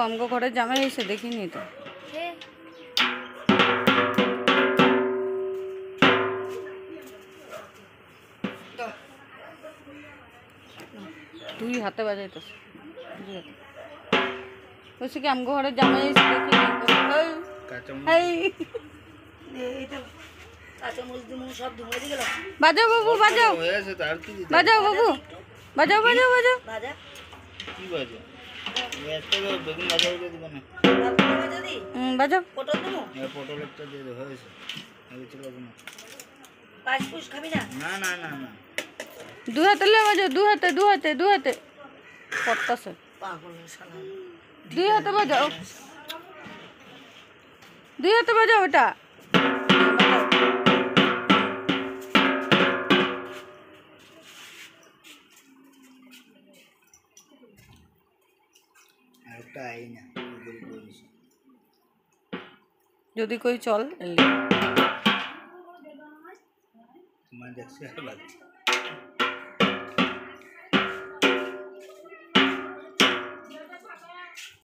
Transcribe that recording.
আমগো ঘরে জামাই এসে দেখিনি তো। দুই হাতে বাজাইতেছ বলছি কি আমগো ঘরে জামাই এসে দেখিনি বাজাও বাবু বাজাও বাজাও বাবু বাজাও বাজাও বাজাও বাজাও পটল একটা দিয়ে দে হয়েছে না দু হাতে লে বাজাও দু হাতে দু হাতে দু হাতে পড়তাছে দুই হাতে বাজাও দুই হাতে বাজাও ওটা যদি কই চল